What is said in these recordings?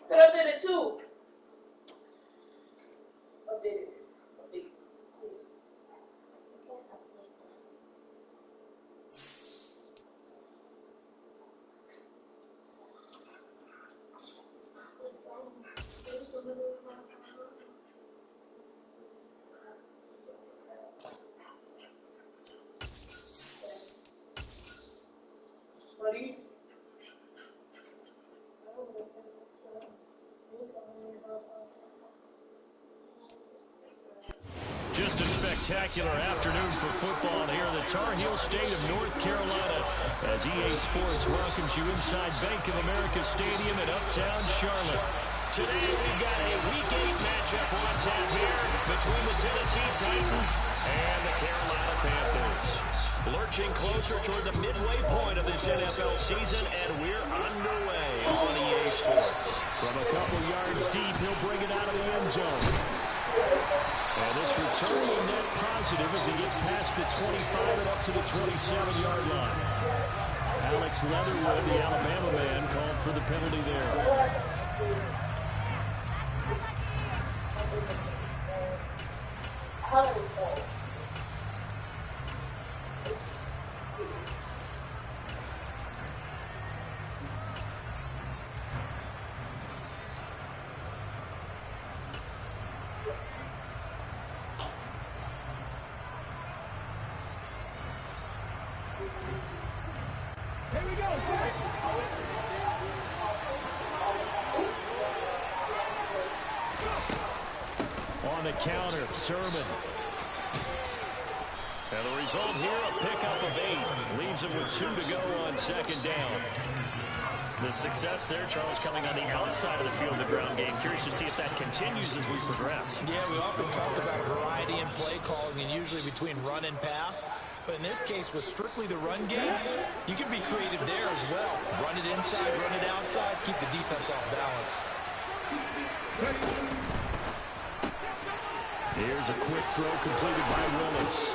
Get up there too. Up there. Please. Ready? Just a spectacular afternoon for football here in the Tar Heel state of North Carolina as EA Sports welcomes you inside Bank of America Stadium in Uptown Charlotte. Today we've got a Week 8 matchup on tap here between the Tennessee Titans and the Carolina Panthers. Lurching closer toward the midway point of this NFL season, and we're underway on EA Sports. From a couple yards deep, he'll bring it out of the end zone. And this return will net positive as he gets past the 25 and up to the 27-yard line. Alex Leatherwood, the Alabama man, called for the penalty there. Here we go, guys. On the counter, Sermon. And the result here, a pickup of 8. Leaves him with 2 to go on second down. The success there, Charles, coming on the outside of the field, the ground game. Curious to see if that continues as we progress. Yeah, we often talk about variety in play calling and usually between run and pass. But in this case, with strictly the run game, you can be creative there as well. Run it inside, run it outside, keep the defense off balance. Here's a quick throw completed by Willis.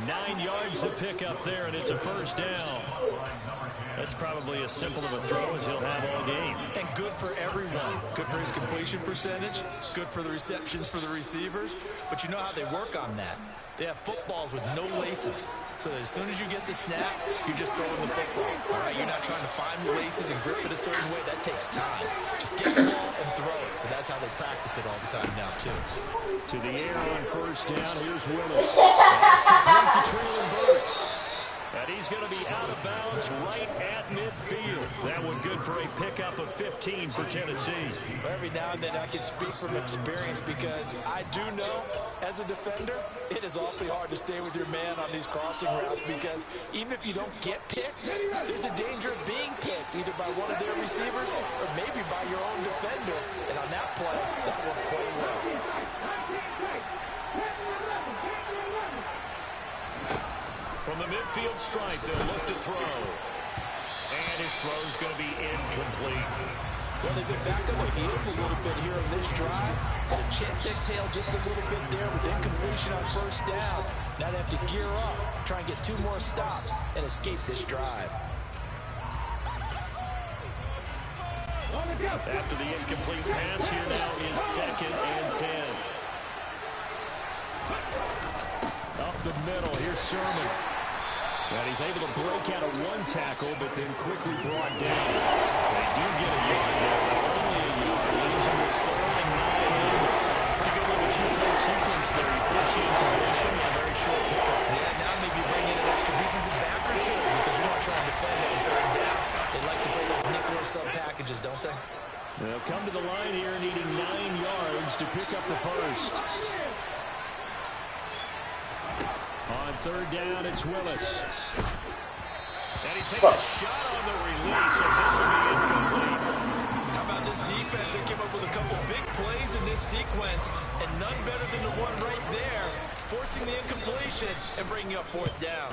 9 yards to pick up there, and it's a first down. That's probably as simple of a throw as he'll have all game. And good for everyone. Good for his completion percentage. Good for the receptions for the receivers. But you know how they work on that. They have footballs with no laces. So that as soon as you get the snap, you're just throwing the football. All right, you're not trying to find the laces and grip it a certain way. That takes time. Just get the ball and throw it. So that's how they practice it all the time now, too. To the air on first down. Here's Willis. That's complete to Traylon Burks. And he's going to be out of bounds right at midfield. That one good for a pickup of 15 for Tennessee. Every now and then I can speak from experience because I do know as a defender, it is awfully hard to stay with your man on these crossing routes because even if you don't get picked, there's a danger of being picked either by one of their receivers or maybe by your own defender. And on that play, that worked quite well. From the midfield stripe, they'll look to throw. And his throw's going to be incomplete. Well, they've been back on their heels a little bit here on this drive. But a chance to exhale just a little bit there with incompletion on first down. Now they have to gear up, try and get 2 more stops, and escape this drive. After the incomplete pass, here now is 2nd and 10. Up the middle, here's Sermon. And he's able to break out of 1 tackle, but then quickly brought down. They do get a yard there, but only a yard. Leaves him with 3rd and 9. Pretty good little 2-play sequence there. He forced the incompletion, a very short pickup. Yeah, now maybe bring in an extra defensive back or 2 because you're not trying to defend on 3rd down. They like to play those nickel or sub packages, don't they? They'll come to the line here needing 9 yards to pick up the first. On 3rd down, it's Willis. And he takes a shot on the release as this will be incomplete. How about this defense that came up with a couple big plays in this sequence, and none better than the one right there, forcing the incompletion and bringing up 4th down.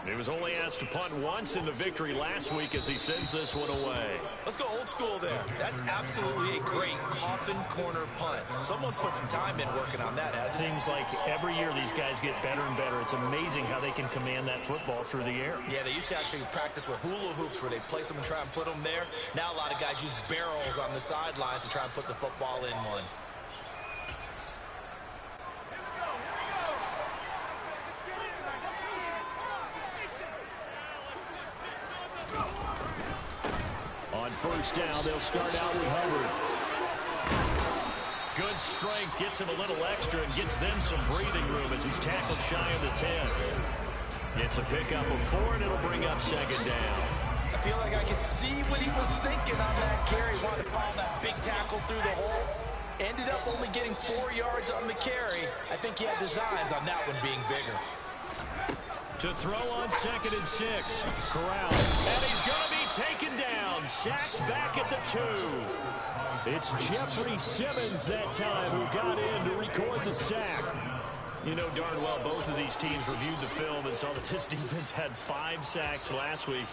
He was only asked to punt once in the victory last week as he sends this one away. Let's go old school there. That's absolutely a great coffin corner punt. Someone's put some time in working on that, hasn't it? Seems like every year these guys get better and better. It's amazing how they can command that football through the air. Yeah, they used to actually practice with hula hoops where they place them and try and put them there. Now a lot of guys use barrels on the sidelines to try and put the football in one. On first down, they'll start out with Hubbard. Good strength, gets him a little extra and gets them some breathing room as he's tackled shy of the 10. Gets a pickup of 4, and it'll bring up second down. I feel like I can see what he was thinking on that carry. Wanted to follow that big tackle through the hole. Ended up only getting 4 yards on the carry. I think he had designs on that one being bigger. To throw on 2nd and 6. Corral. And he's going to be taken down. Sacked back at the 2. It's Jeffrey Simmons that time who got in to record the sack. You know darn well both of these teams reviewed the film and saw that this defense had 5 sacks last week.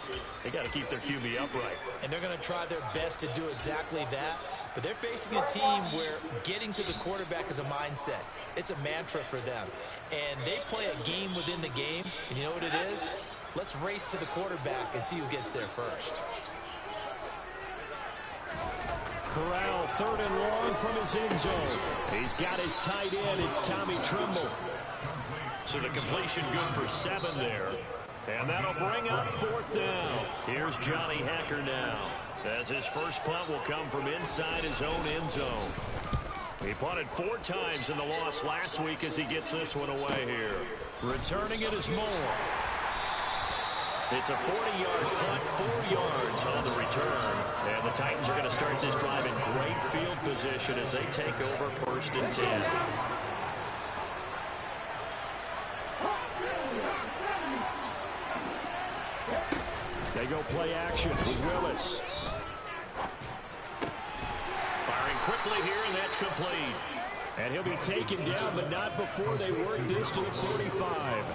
They got to keep their QB upright. And they're going to try their best to do exactly that. But they're facing a team where getting to the quarterback is a mindset. It's a mantra for them. And they play a game within the game. And you know what it is? Let's race to the quarterback and see who gets there first. Corral, 3rd and long from his end zone. He's got his tight end. It's Tommy Trimble. So the completion good for 7 there. And that'll bring up 4th down. Here's Johnny Hecker now, as his first punt will come from inside his own end zone. He punted 4 times in the loss last week as he gets this one away here. Returning it is Moore. It's a 40-yard punt, 4 yards on the return. And the Titans are going to start this drive in great field position as they take over 1st and 10. They go play action with Willis. Firing quickly here, and that's complete. And he'll be taken down, but not before they work this to the 45.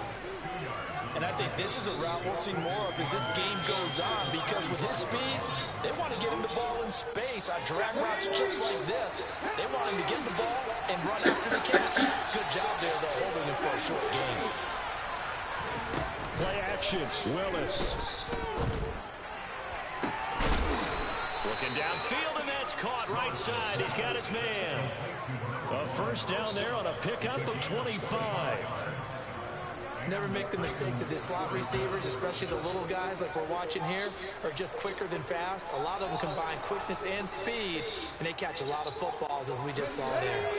And I think this is a route we'll see more of as this game goes on, because with his speed, they want to get him the ball in space on drag routes just like this. They want him to get the ball and run after the catch. Good job there, though, holding him for a short game. Play action, Willis. Looking downfield, and that's caught right side. He's got his man. A first down there on a pickup of 25. Never make the mistake that the slot receivers, especially the little guys like we're watching here, are just quicker than fast. A lot of them combine quickness and speed, and they catch a lot of footballs, as we just saw there.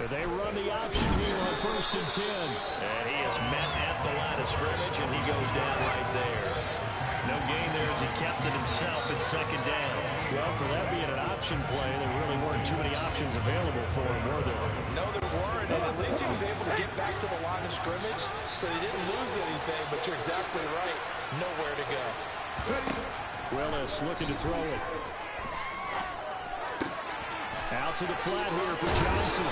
They run the option here on 1st and 10. And he is met at the line of scrimmage, and he goes down right there. No gain there as he kept it himself at 2nd down. Well, for that being an option play, there really weren't too many options available for him, were there? No, there weren't, and at least he was able to get back to the line of scrimmage, so he didn't lose anything, but you're exactly right. Nowhere to go. Willis looking to throw it. Out to the flat here for Johnson.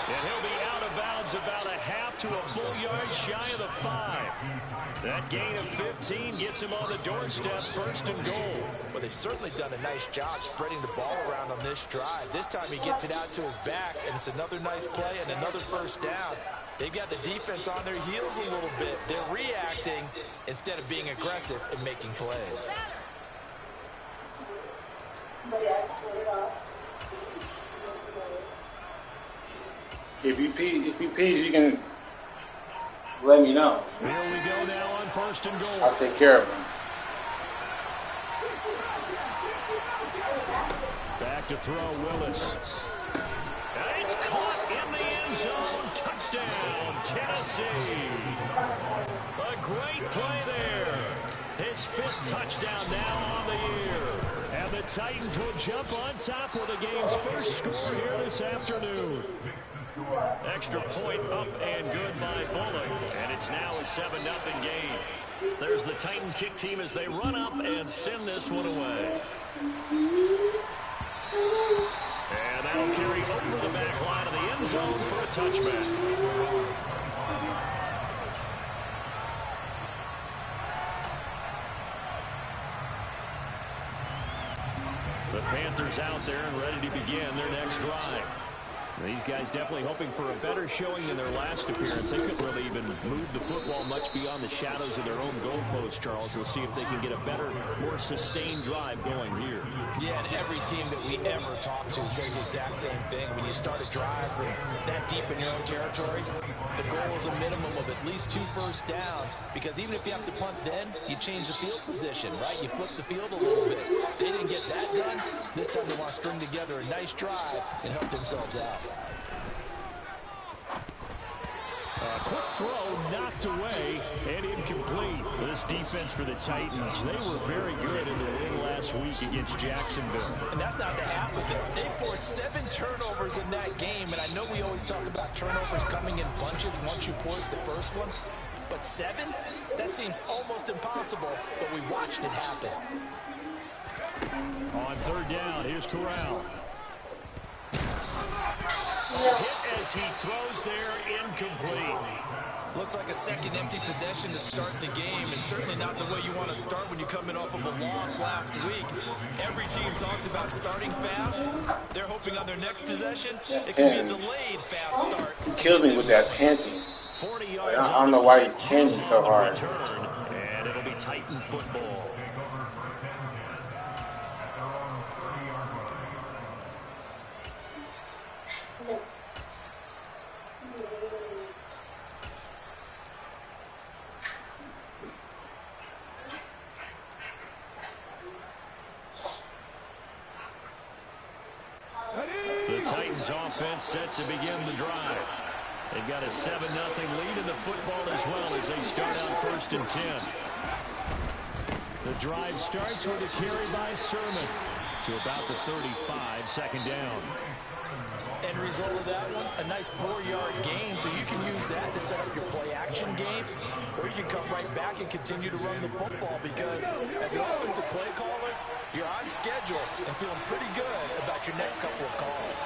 And he'll be out of bounds about a half to a full yard shy of the 5. That gain of 15 gets him on the doorstep, 1st and goal. Well, they've certainly done a nice job spreading the ball around on this drive. This time he gets it out to his back, and it's another nice play and another first down. They've got the defense on their heels a little bit. They're reacting instead of being aggressive and making plays. If you pees, you can let me know. Here we go now on 1st and goal. I'll take care of him. Back to throw, Willis. And it's caught in the end zone. Touchdown, Tennessee. A great play there. His 5th touchdown now on the year. And the Titans will jump on top with the game's first score here this afternoon. Extra point up and good by Bullock. And it's now a 7-0 game. There's the Titan kick team as they run up and send this one away. And that'll carry over the back line of the end zone for a touchback. The Panthers out there and ready to begin their next drive. These guys definitely hoping for a better showing than their last appearance. They couldn't really even move the football much beyond the shadows of their own goalpost, Charles. We'll see if they can get a better, more sustained drive going here. Yeah, and every team that we ever talk to says the exact same thing. When you start a drive from that deep in your own territory, the goal is a minimum of at least 2 first downs, because even if you have to punt then, you change the field position, right? You flip the field a little bit. They didn't get that done. This time they want to string together a nice drive and help themselves out. A quick throw knocked away and incomplete. This defense for the Titans, they were very good in the win last week against Jacksonville. And that's not the half of it. They forced 7 turnovers in that game, and I know we always talk about turnovers coming in bunches once you force the first one, but 7? That seems almost impossible, but we watched it happen. On third down, here's Corral. Hit as he throws there, incomplete. Looks like a second empty possession to start the game, and certainly not the way you want to start when you're coming off of a loss last week. Every team talks about starting fast. They're hoping on their next possession, it can be a delayed fast start. He kills me with that panting. 40 yards. I don't know why he's panting so hard. Return, and it'll be Titan football. The Titans offense set to begin the drive. They've got a 7-0 lead in the football as well as they start out 1st and 10. The drive starts with a carry by Sermon to about the 35, second down. End result of that one, a nice 4-yard gain, so you can use that to set up your play-action game, or you can come right back and continue to run the football, because as an offensive play caller, you're on schedule and feeling pretty good about your next couple of calls.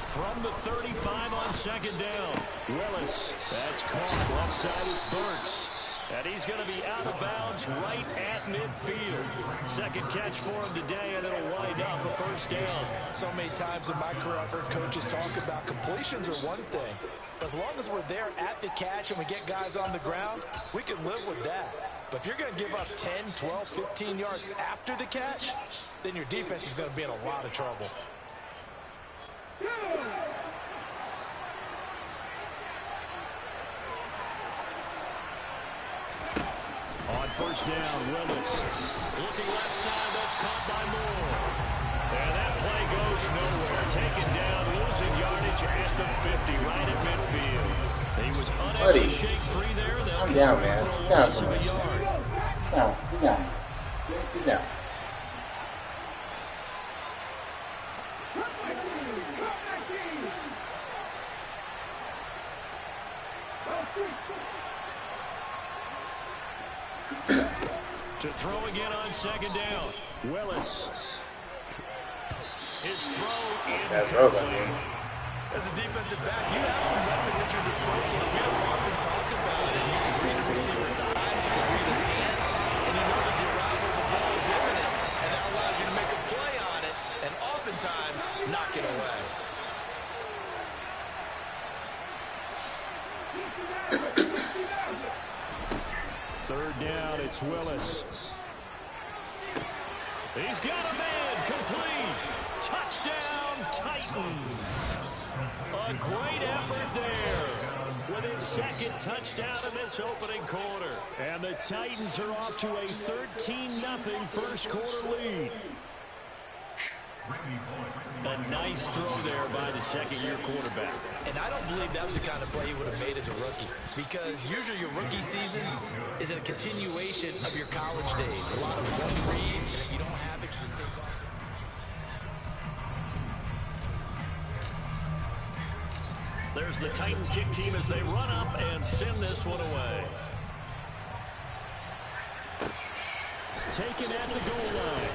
From the 35 on second down, Willis. That's caught. Left side, it's Burks. And he's going to be out of bounds right at midfield. Second catch for him today, and it'll wind up a first down. So many times in my career I've heard coaches talk about completions are one thing. But as long as we're there at the catch and we get guys on the ground, we can live with that. But if you're going to give up 10, 12, 15 yards after the catch, then your defense is going to be in a lot of trouble. On first down, Willis. Looking left side, that's caught by Moore. And that play goes nowhere. Taken down, losing yardage at the 50, right at midfield. He was unable to shake free there. I'm down, man. Sit down for a me. yard. No, sit down. Sit down. To throw again on second down, Willis. His throw in. That's over, man. As a defensive back, you have some weapons at your disposal that we don't often talk about. And you can read a receiver's eyes, you can read his hands, and you know that the arrival of the ball is imminent. And that allows you to make a play on it, and oftentimes knock it away. Third down, it's Willis. He's got a man, complete. Touchdown, Titans. A great effort there with his second touchdown in this opening quarter. And the Titans are off to a 13-0 first quarter lead. A nice throw there by the second-year quarterback. And I don't believe that was the kind of play he would have made as a rookie, because usually your rookie season is a continuation of your college days. A lot of one read, and if you don't have it, you just take off. There's the Titan kick team as they run up and send this one away. taken at the goal line.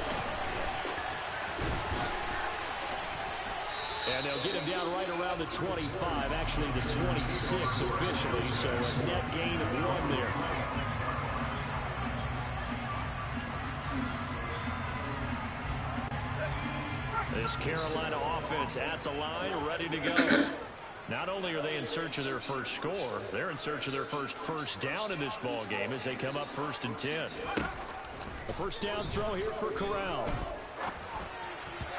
And they'll get him down right around the 25, actually the 26 officially, so a net gain of 1 there. This Carolina offense at the line, ready to go. Not only are they in search of their first score, they're in search of their first down in this ball game as they come up 1st and 10. A first down throw here for Corral.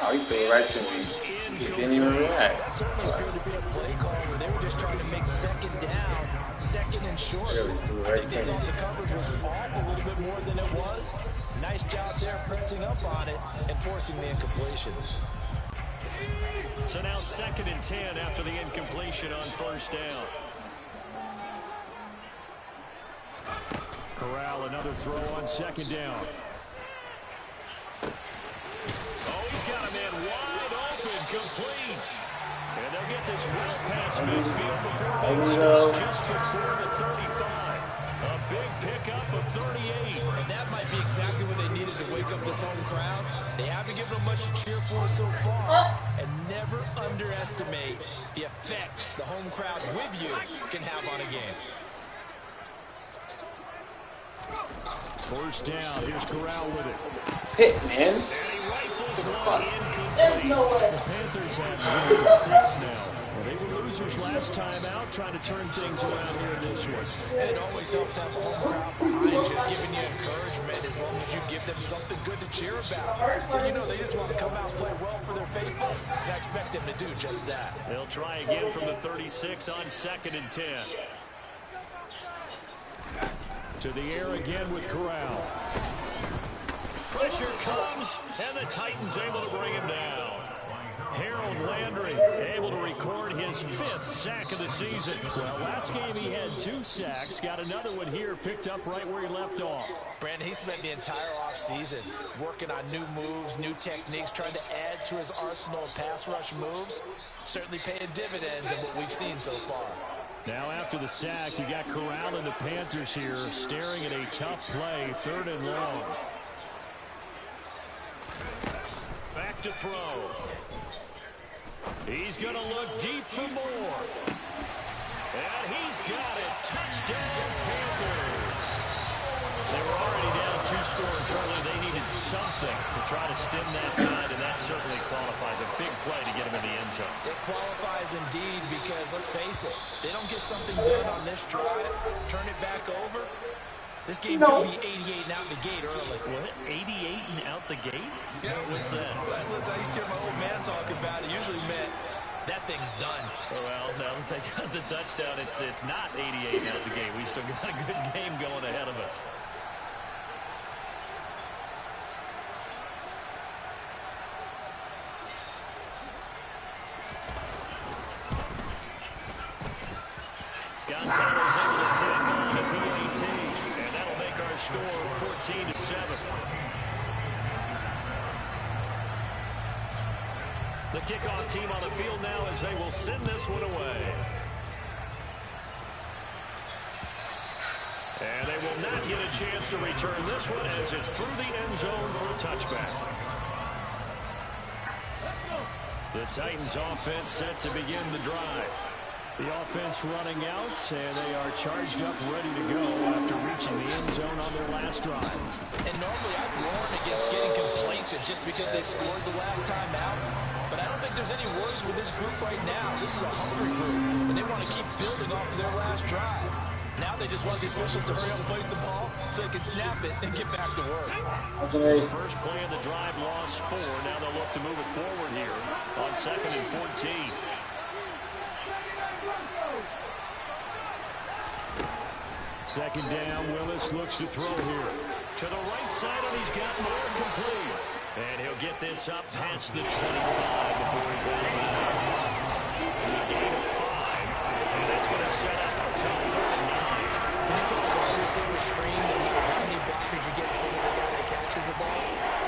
Oh, he threw it right to me. He didn't even react. That certainly appeared to be a play call where they were just trying to make 2nd down, 2nd and short. I think they thought the coverage was off a little bit more than it was. Nice job there pressing up on it and forcing the incompletion. So now 2nd and 10 after the incompletion on 1st down. Corral, another throw on 2nd down. Oh, he's got a man wide open, complete. And they'll get this well past midfield before being stopped just before the 35. A big pickup of 38. And that might be exactly what they needed to wake up this home crowd. They haven't given them much to cheer for so far. And never underestimate the effect the home crowd with you can have on a game. 1st down. Here's Corral with it. Hit, man. And he rifles one incomplete. There's no way. The Panthers have won 6 now. Well, they were losers last time out, trying to turn things around here in this one. And it always helps to have a home crowd behind you, giving you encouragement as long as you give them something good to cheer about. So, you know, they just want to come out and play well for their faithful, and I expect them to do just that. They'll try again from the 36 on 2nd and 10. To the air again with Corral. Pressure comes, and the Titans able to bring him down. Harold Landry able to record his 5th sack of the season. Well, last game he had 2 sacks. Got another one here, picked up right where he left off. Brandon, he spent the entire offseason working on new moves, new techniques, trying to add to his arsenal of pass rush moves. Certainly paying dividends in what we've seen so far. Now after the sack, you got Corral and the Panthers here staring at a tough play, 3rd and long. Back to throw. He's going to look deep for more. And he's got it. Touchdown, Panthers. They were already down 2 scores early. They needed something to try to stem that tide, and that certainly qualifies. A big play to get him in the end zone. It qualifies indeed because, let's face it, they don't get something done on this drive, turn it back over. This game's going to be 88 and out the gate early. What? 88 and out the gate? Yeah. What's that? Listen, I used to hear my old man talk about it. Usually meant that thing's done. Well, now that they got the touchdown, it's not 88 and out the gate. We still got a good game going ahead of us. Gonzalo's able to tack on a PAT, and that'll make our score 14-7. The kickoff team on the field now as they will send this one away. And they will not get a chance to return this one as it's through the end zone for a touchback. The Titans offense set to begin the drive. The offense running out, and they are charged up, ready to go after reaching the end zone on their last drive. And normally I'd warn against getting complacent just because they scored the last time out. But I don't think there's any worries with this group right now. This is a hungry group, and they want to keep building off of their last drive. Now they just want the officials to hurry up and place the ball so they can snap it and get back to work. Okay. First play of the drive, lost 4. Now they'll look to move it forward here on 2nd and 14. Second down, Willis looks to throw here. To the right side, and he's got more complete. And he'll get this up past the 25 before he's out of bounds. A gain of 5, and that's going to set up a tough 3rd and 9. When you call a wide receiver screen, no matter how many blockers you get in front of the guy that catches the ball,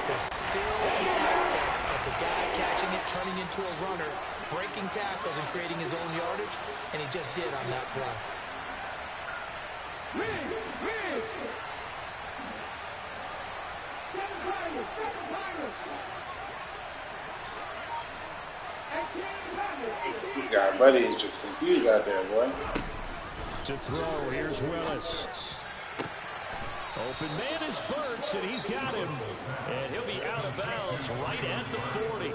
there's still an aspect of the guy catching it, turning into a runner, breaking tackles and creating his own yardage, and he just did on that play. This guy, buddy, is just confused out there, boy. To throw, here's Willis. Open man is Burks, and he's got him. And he'll be out of bounds right at the 40.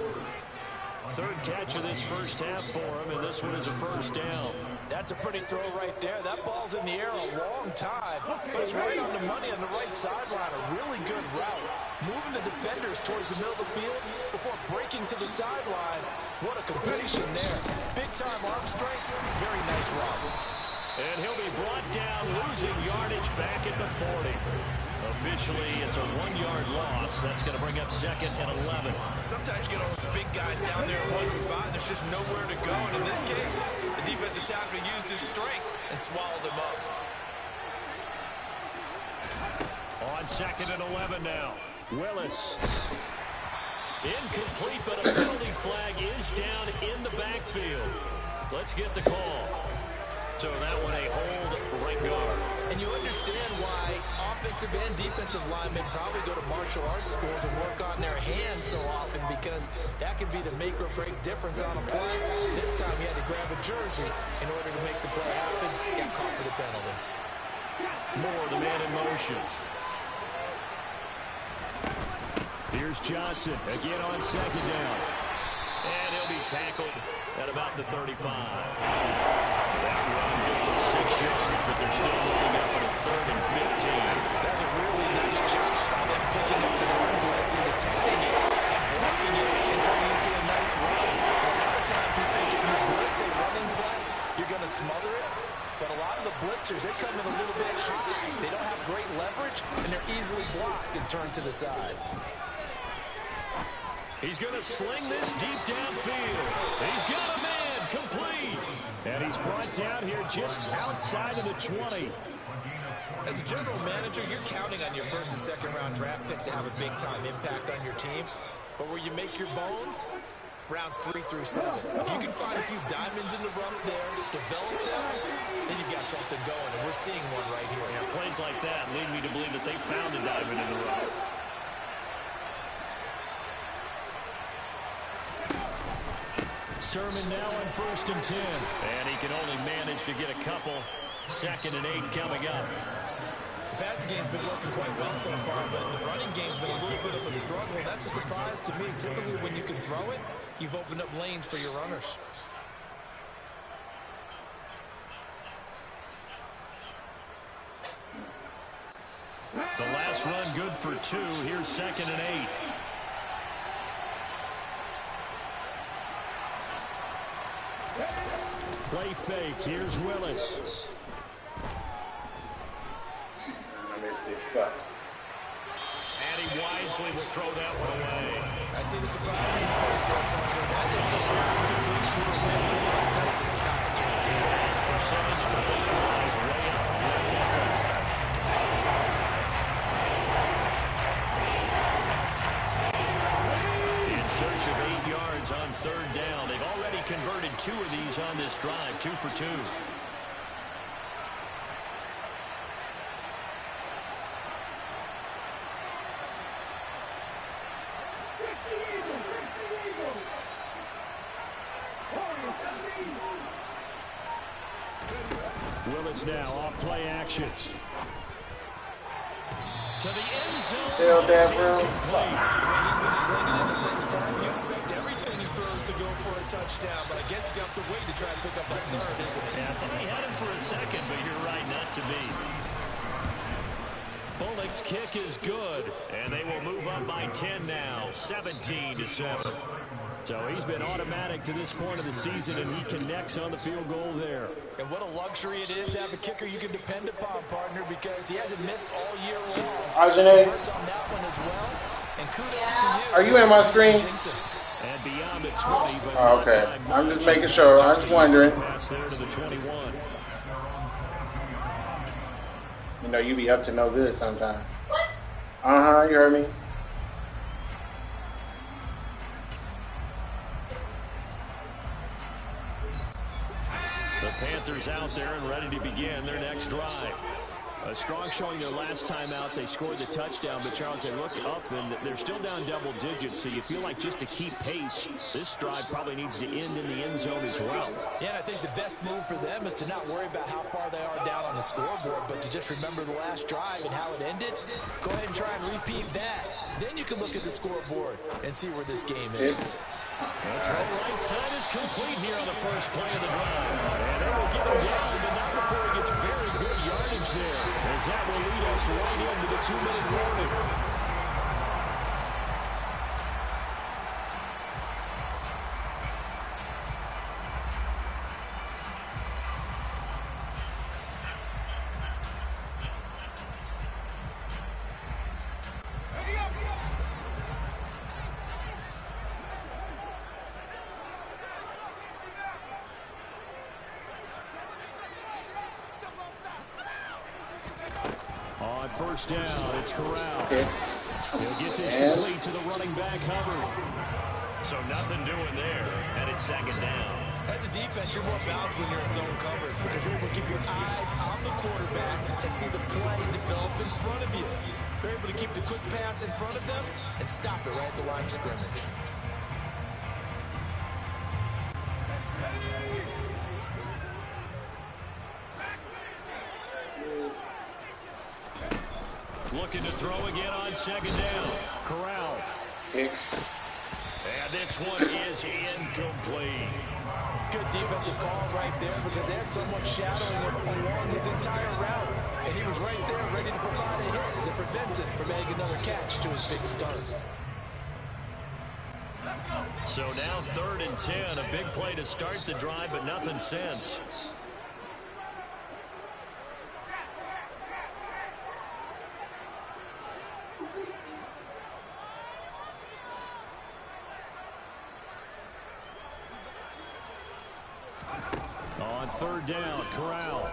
Third catch of this first half for him, and this one is a first down. That's a pretty throw right there. That ball's in the air a long time, but it's right on the money on the right sideline. A really good route. Moving the defenders towards the middle of the field before breaking to the sideline. What a completion there. Big-time arm strength. Very nice route. And he'll be brought down, losing yardage back at the 40. Officially, it's a 1-yard loss. That's going to bring up second and 11. Sometimes you get all those big guys down there in one spot, and there's just nowhere to go. And in this case, the defensive tackle used his strength and swallowed him up. On second and 11 now. Willis. Incomplete, but a penalty flag is down in the backfield. Let's get the call. So that one a hold right guard. And you understand why offensive and defensive linemen probably go to martial arts schools and work on their hands so often, because that can be the make or break difference on a play. This time he had to grab a jersey in order to make the play happen. Got caught for the penalty. Moore, the man in motion. Here's Johnson again on second down. And he'll be tackled at about the 35. That run good for 6 yards, but they're still looking up at a 3rd and 15. That's a really nice job by them picking up the run blitz and detecting it and blocking it and turning it into a nice run. A lot of times you think if you blitz a running play, you're going to smother it. But a lot of the blitzers, they come in a little bit high. They don't have great leverage, and they're easily blocked and turned to the side. He's going to sling this deep downfield. He's got a man complete. And he's brought down here just outside of the 20. As a general manager, you're counting on your first and second round draft picks to have a big-time impact on your team. But where you make your bones, rounds 3 through 7. If you can find a few diamonds in the rough there, develop them, then you've got something going. And we're seeing one right here. Yeah, plays like that lead me to believe that they found a diamond in the rough. Sermon now on 1st and 10. And he can only manage to get a couple. 2nd and 8 coming up. The passing game's been working quite well so far, but the running game's been a little bit of a struggle. That's a surprise to me. Typically, when you can throw it, you've opened up lanes for your runners. The last run good for 2. Here's 2nd and 8. Play fake. Here's Willis. I missed it. Fuck. And he wisely will throw that one away. I see the surprise in the face there, partner. That is a rare completion for a win. He's been on credit this entire game. His percentage completion-wise way up that time. In search of 8 yards on 3rd down. They've already converted 2 of these on this drive. 2 for 2. Willis now off play action. To the end zone. Still there, bro. The way he's been slinging it the first time, you expect everything he throws to go for a touchdown, but I guess he's got to wait to try and pick up that 3rd, isn't it? Yeah, I thought he had him for a second, but you're right, not to be. Bullock's kick is good, and they will move up by 10 now, 17-7. So he's been automatic to this point of the season, and he connects on the field goal there. And what a luxury it is to have a kicker you can depend upon, partner, because he hasn't missed all year long. Arjane, Hurts on that one as well. And kudos to you. are you in my screen? And beyond the 20, but Oh, okay. I'm just making sure. I'm just wondering. Pass there to the 21. You know, you be up to no good sometimes. Uh-huh, you heard me. The Panthers out there and ready to begin their next drive. A strong showing their last time out. They scored the touchdown, but Charles, they look up and they're still down double digits, so you feel like just to keep pace, this drive probably needs to end in the end zone as well. Yeah, I think the best move for them is to not worry about how far they are down on the scoreboard, but to just remember the last drive and how it ended. Go ahead and try and repeat that. Then you can look at the scoreboard and see where this game is. That's right. Right side is complete here on the first play of the drive. And they will get him down, but not before he gets very good yardage there, as that will lead us right into the 2-minute warning. On first down, it's Corral. He'll get this complete to the running back, Hubbard. So nothing doing there, and it's second down. As a defense, you're more balanced when you're in zone coverage because you're able to keep your eyes on the quarterback and see the play develop in front of you. You're able to keep the quick pass in front of them and stop it right at the line of scrimmage. Looking to throw again on second down. Corral. And this one is incomplete. Good defensive call right there because they had someone shadowing him along his entire route. And he was right there ready to provide a hit to prevent him from making another catch to his big start. So now 3rd and 10. A big play to start the drive, but nothing since. On 3rd down, Corral.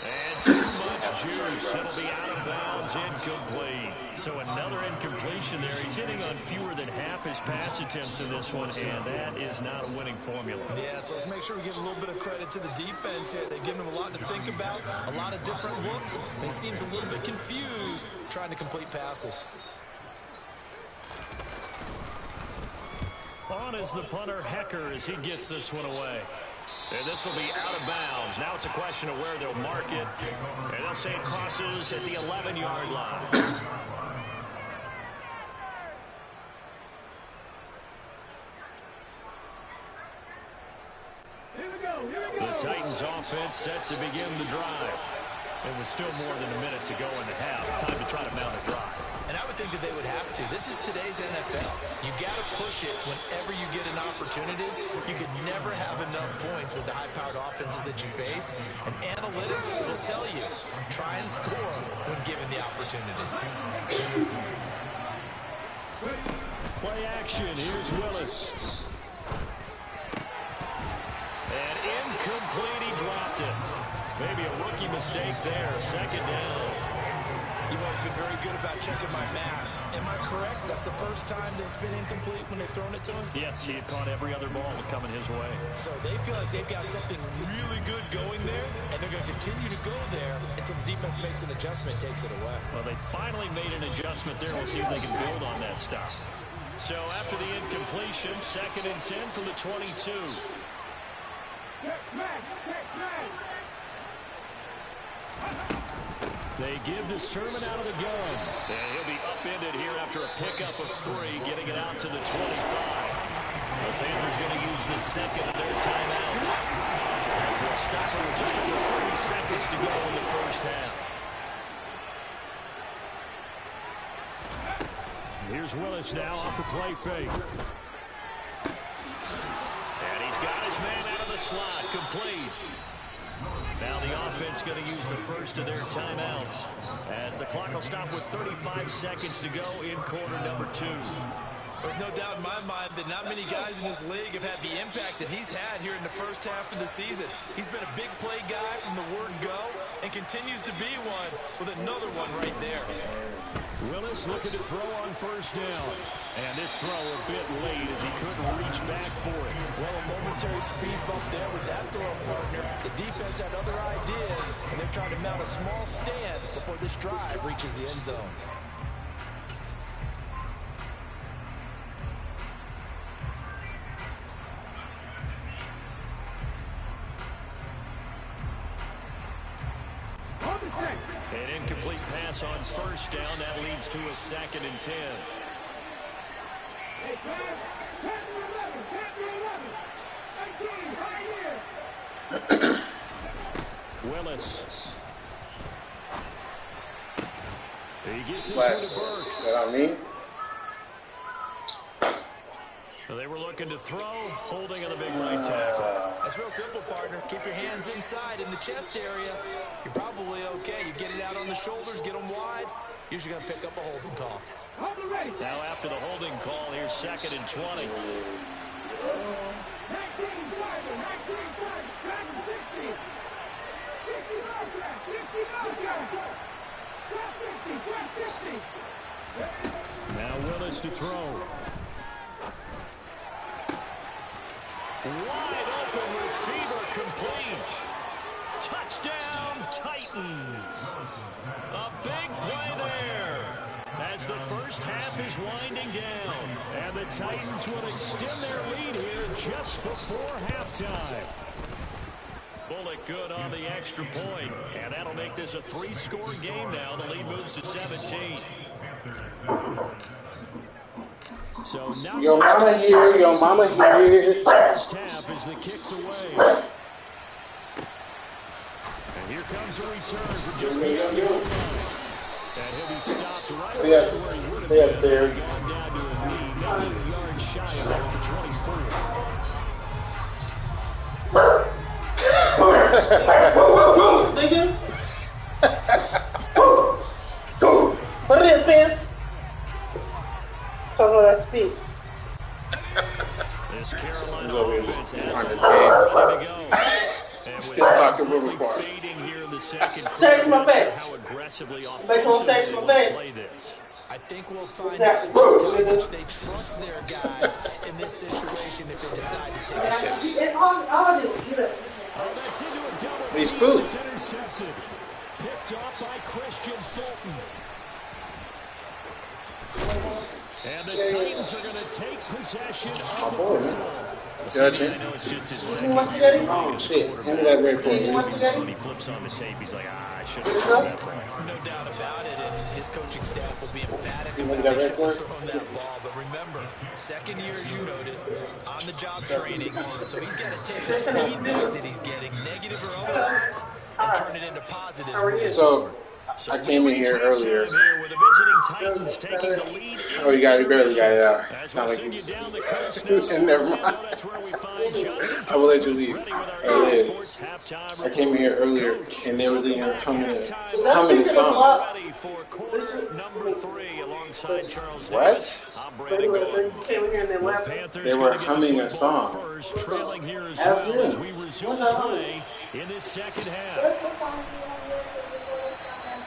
And too much juice. It'll be out of bounds, incomplete. So another incompletion there. He's hitting on fewer than half his pass attempts in this one, and that is not a winning formula. Yeah, so let's make sure we give a little bit of credit to the defense here. They've given him a lot to think about, a lot of different looks. He seems a little bit confused trying to complete passes. On is the punter, Hecker, as he gets this one away. And this will be out of bounds. Now it's a question of where they'll mark it. And they'll say it crosses at the 11-yard line. The Titans offense set to begin the drive. It was still more than a minute to go in the half. Time to try to mount a drive. And I would think that they would have to. This is today's NFL. You got to push it whenever you get an opportunity. You can never have enough points with the high-powered offenses that you face. And analytics will tell you, try and score when given the opportunity. Play action. Here's Willis. And incomplete. He dropped it. Maybe a rookie mistake there. Second down. You've always been very good about checking my math. Am I correct? That's the first time that it's been incomplete when they've thrown it to him? Yes, he had caught every other ball coming his way. So they feel like they've got something really good going there, and they're going to continue to go there until the defense makes an adjustment, takes it away. Well, they finally made an adjustment there. We'll see if they can build on that stuff. So after the incompletion, 2nd and 10 from the 22. They give the Sermon out of the gun. And he'll be upended here after a pickup of 3, getting it out to the 25. The Panthers going to use the second of their timeouts, as they'll stop it with just over 30 seconds to go in the first half. Here's Willis now off the play fake. And he's got his man out of the slot, complete. Now the offense going to use the first of their timeouts, as the clock will stop with 35 seconds to go in quarter number 2. There's no doubt in my mind that not many guys in this league have had the impact that he's had here in the first half of the season. He's been a big play guy from the word go and continues to be one with another one right there. Willis looking to throw on first down. And this throw a bit late as he couldn't reach back for it. Well, a momentary speed bump there with that throw, partner. The defense had other ideas, and they're trying to mount a small stand before this drive reaches the end zone. An incomplete pass on first down. That leads to a 2nd and 10. Willis. He gets this one to Burks. That I mean? They were looking to throw, holding on the big right tackle. That's real simple, partner. Keep your hands inside in the chest area. You're probably okay. You get it out on the shoulders, get them wide. Usually going to pick up a holding call. Now after the holding call, here's 2nd and 20. Now Willis to throw. Wide open receiver complete. Touchdown Titans. A big play there. As the first half is winding down. And the Titans will extend their lead here just before halftime. Bullock good on the extra point. And that'll make this a 3-score game now. The lead moves to 17. So now your mama here, your mama here. First half as the kicks away. And here comes a return for just beyond the goal line. And he'll be stopped right where he would have been. Upstairs. Gone down to a knee, maybe a yard shy of there at the 24. What it is, man? Talking about that speed. This Carolina Over offense has on the this ball ready to go. And with Just talking quickly river park. fading here in the second Change my quarter, face. how aggressively Make one change offensively my they face. play this. I think we'll find Exactly. out just how much they trust their guys in this situation if they decide to take a shot. All I do is get up. Oh, that's into a double He's team. food. It's intercepted. Picked off by Christian Fulton. And the Titans are going to take possession of the football. Gotcha. I know it's just his You second want spaghetti? Oh, shit. Hand me that red for You want me. spaghetti? When he flips on the tape, he's like, I should have thrown that ball. No doubt about it, and his coaching staff will be emphatic You about want that they red shouldn't have one? thrown that ball. But remember, second year, as you noted, on-the-job training. So he's got to take this feedback that he's getting, negative or otherwise, and turn it into positives. moving So, I came in here earlier. Here with the visiting Titans taking the lead. Oh, you barely got it out. As Sound we like send you. you down the coast now. Never mind. That's where we find Jonathan I will let you leave. ready with our Go ahead. Sports halftime I came in here earlier, and they was in here humming a Halftime song. ready for quarter number 3 alongside Charles What? Davis. I'm Brandon Gold. Came here and then left. Panthers They were gonna get the humming a football song. First, trailing here as As well as in. we resume play in this second half.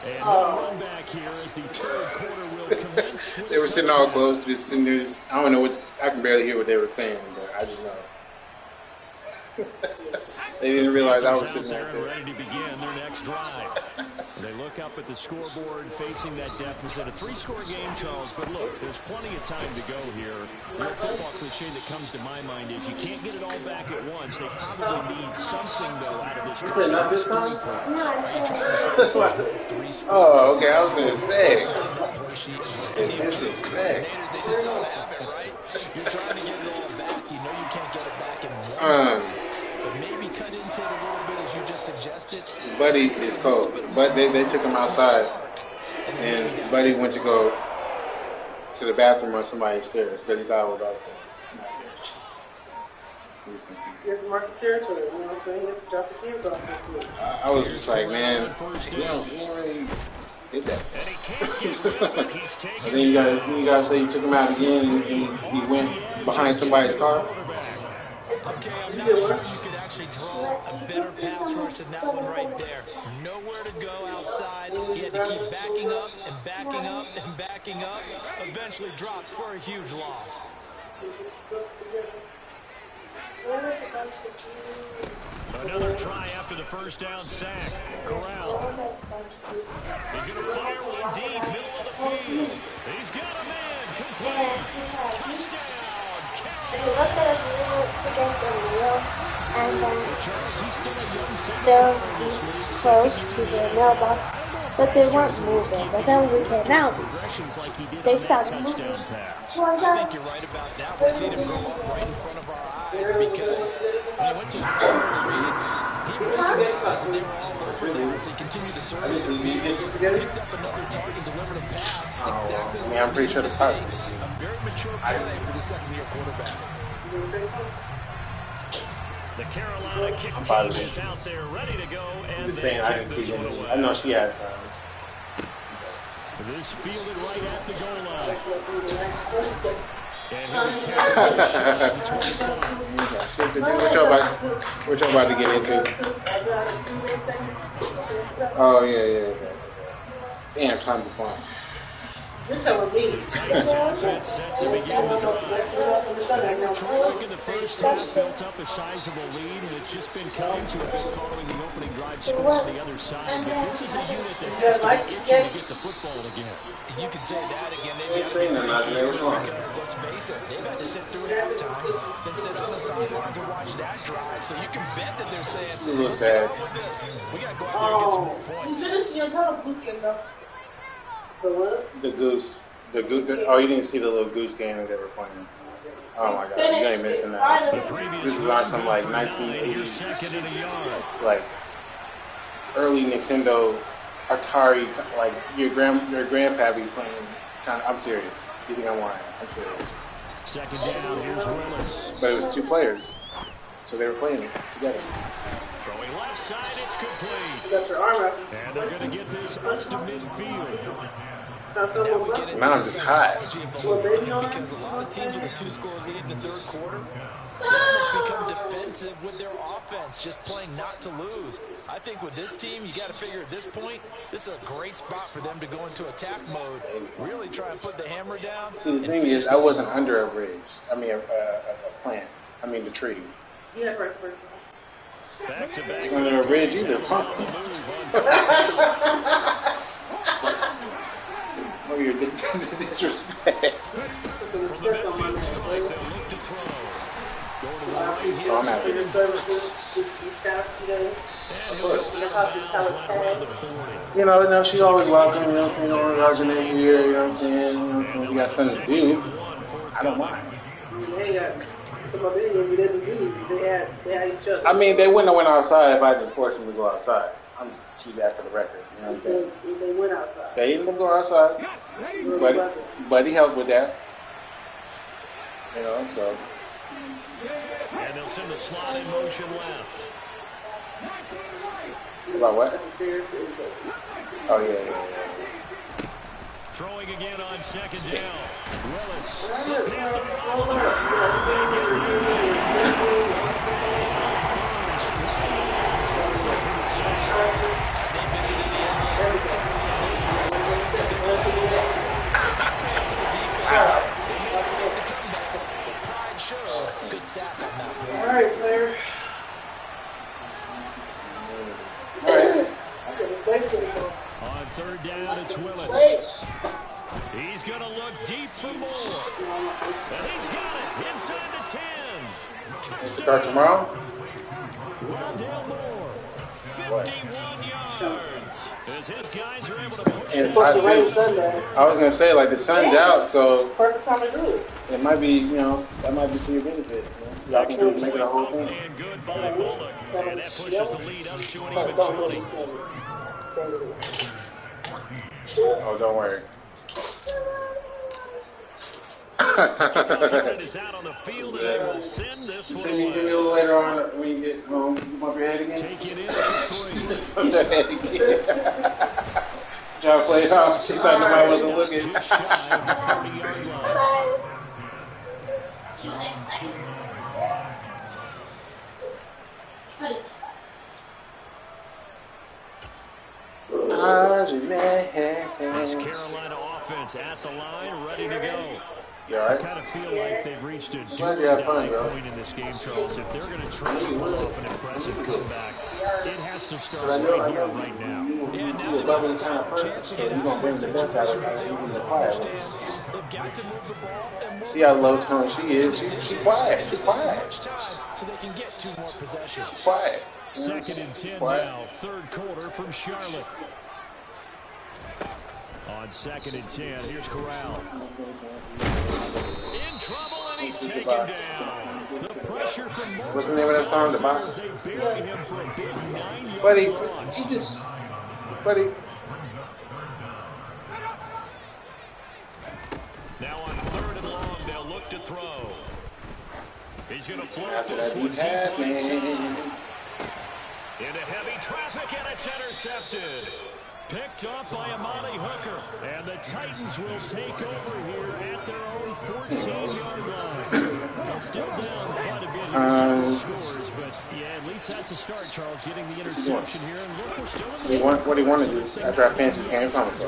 And no run back here as the third quarter will commence. They were sitting all close, just sitting there. I don't know what, I can barely hear what they were saying, but I just know. They didn't realize I was Panthers sitting out right there there. ready to begin their next drive. They look up at the scoreboard facing that deficit. A 3-score game, Charles, but look, there's plenty of time to go here. The football cliche that comes to my mind is you can't get it all back at once. They probably need something, though, out of this You said not this time? Three Oh, okay, I was going to say. They Disrespect. just don't have it, right? You're trying to get it all back. You know you can't get it back in one. But maybe cut into it a little bit as you just suggested. Buddy is cold, but they took him outside, and Buddy went to go to the bathroom on somebody's stairs because he thought it was upstairs, not stairs. So he's confused. You have to mark the territory, you know what I'm saying? You have to drop the kids off. I was just like, man, you don't really did that. And he can't get rid of it. He's And taking then you guys say you took him out again, and he went behind somebody's car. Okay, I'm not sure you could actually draw a better pass rush than that one right there. Nowhere to go outside. He had to keep backing up and backing up and backing up. Eventually dropped for a huge loss. Another try after the first down sack. Corral. He's going to fire one deep, middle of the field. He's got a man. Complete. Touchdown. And then there was these close to the mailbox, but they weren't moving. But then when we came out, they started moving. I think you're right about that. We've seen him grow up right in front of our eyes because when he went to his primary read, he realized that they were all over that as he continued to serve. Picked up another target, delivered a pass. Exactly. I mean, I'm pretty sure the pass. A very mature play for the second-year quarterback. The Carolina kick team is out there ready to go, and Just saying, I didn't see any. I know she has. This fielded right at the goal line. And he'll what y'all about to get into? Oh, yeah. Damn, time to fly. You're telling me. Titans offense set to begin the drive. They were terrific in the first half, built up a sizable lead, and it's just been coming to a bit following the opening drive score on the other side. But this is a unit that has to be itching to get the football again. And you can say that again. They've got to be because, let's face it, they've had to sit through halftime, then sit on the sidelines and watch that drive. So you can bet that they're saying, A little sad. we got to go out there and get some more points. The what? The goose. Oh, you didn't see the little goose game that they were playing. Oh my God, you ain't missing that. This is on some like 1980s, like early Nintendo, Atari, like your grandpa be playing. I'm serious. You think I'm lying? I'm serious. Second down, here's Willis. But it was two players, so they were playing it together. Throwing left side, it's complete. You got your arm up. And they're going to get this up to midfield. Man, I'm just hot. Because a lot of teams with a two-score lead in the third quarter, they almost become defensive with their offense, just playing not to lose. I think with this team, you got to figure at this point, this is a great spot for them to go into attack mode, really try and put the hammer down. See, the thing is, I wasn't under a bridge. I mean, a plant. I mean, the tree. Yeah, right person. Back to back. Under a bridge either. Oh, you're disrespect. Some respect on my name. So I'm happy. You know, she's always welcome, you know what I'm saying? Always hugging in here, you know what I'm saying? You know what I'm saying? You got something to do. I don't mind. They got some of them, you didn't do. They had each other. I mean, they wouldn't have went outside if I didn't force them to go outside. I'm just keep that for the record. You know what I'm saying? They went outside. They didn't go outside. Buddy helped with that. You know, so. And they'll send the slot in motion left. About what? Oh, yeah. Throwing again on second down. Willis. All right, player. All right. On third down, it's Willis. He's going to look deep for more. And he's got it inside the 10. Touchdown. Start tomorrow? Rondale Moore, 51 yards. As his guys are able to push And it. I was going to say, like, the sun's out, so Perfect time to do it. it might be, you know, that might be to your benefit. You know? Y'all can do it, make it a whole thing. And good by Bullock. And that pushes the lead up to an even 20. Oh, don't worry. Is out on the field, and they will send this one Send me a away. little later on when you get home. You bump your head again? Take it in for 3. Bump your head again. Try to play it off. You thought nobody wasn't looking. Just shy of the 30-yard line. This Carolina offense at the line, ready to go. You all I right? kind of feel like they've reached a Glad you had fun, do-or-die bro. point in this game, Charles. If they're going to try to pull off an impressive comeback, it has to start I right know. here, right now. Yeah, now You're they've loving got the kind of a person, chance to so get you're out gonna of bring this the best out situation, of but they even also the quiet. understand they've got to move the ball and move See how it low fast. tone she is. She quiet. And She to save as quiet. much time so they can get 2 more possessions. Quiet. Second and 10 Quiet. now, third quarter from Charlotte. On second and 10, here's Corral. In trouble, and he's taken down. The pressure from What's the name of that song? The Box? they bury him for a big 9-yard Buddy, loss. you just, buddy. Now on third and long, they'll look to throw. He's going to float After this that one deep deep pass, right side. man. Into heavy traffic, and it's intercepted. Picked off by Amani Hooker. And the Titans will take over here at their own 14-yard line. They'll still down quite a bit here, several scores, but yeah, at least that's a start, Charles, getting the interception here. And look, we're still in the What do you want to do after I finish this game? Promise you.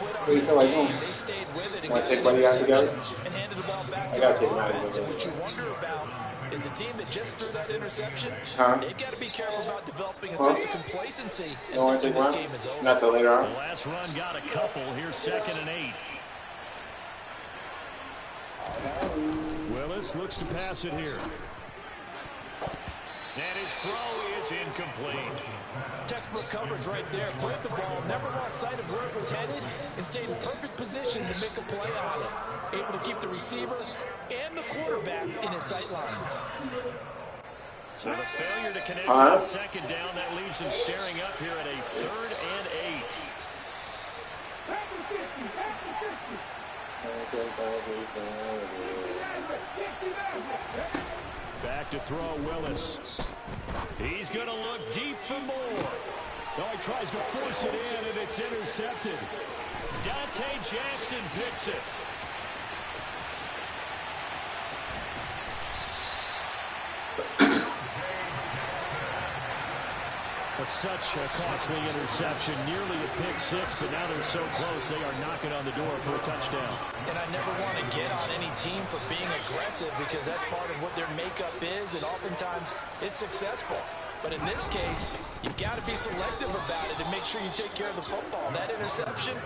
What do you feel like doing? Want to take Buddy out together? I got to take him out And together. what you wonder about is a team that just threw that interception. Huh? They've got to be careful about developing a sense of complacency You and want to thinking take this one? game is over. Not till later The on. last run got a couple. Here's second and 8. Willis looks to pass it here. And his throw is incomplete. Textbook coverage right there. Played the ball, never lost sight of where it was headed, and stayed in perfect position to make a play on it. Able to keep the receiver and the quarterback in his sight lines. So the failure to connect on second down, that leaves him staring up here at a third and 8. Back to throw, Willis. He's going to look deep for more. Oh, he tries to force it in, and it's intercepted. Dante Jackson picks it. But such a costly interception, nearly a pick six, but now they're so close they are knocking on the door for a touchdown. And I never want to get on any team for being aggressive because that's part of what their makeup is, and oftentimes it's successful. But in this case, you've got to be selective about it and make sure you take care of the football. That interception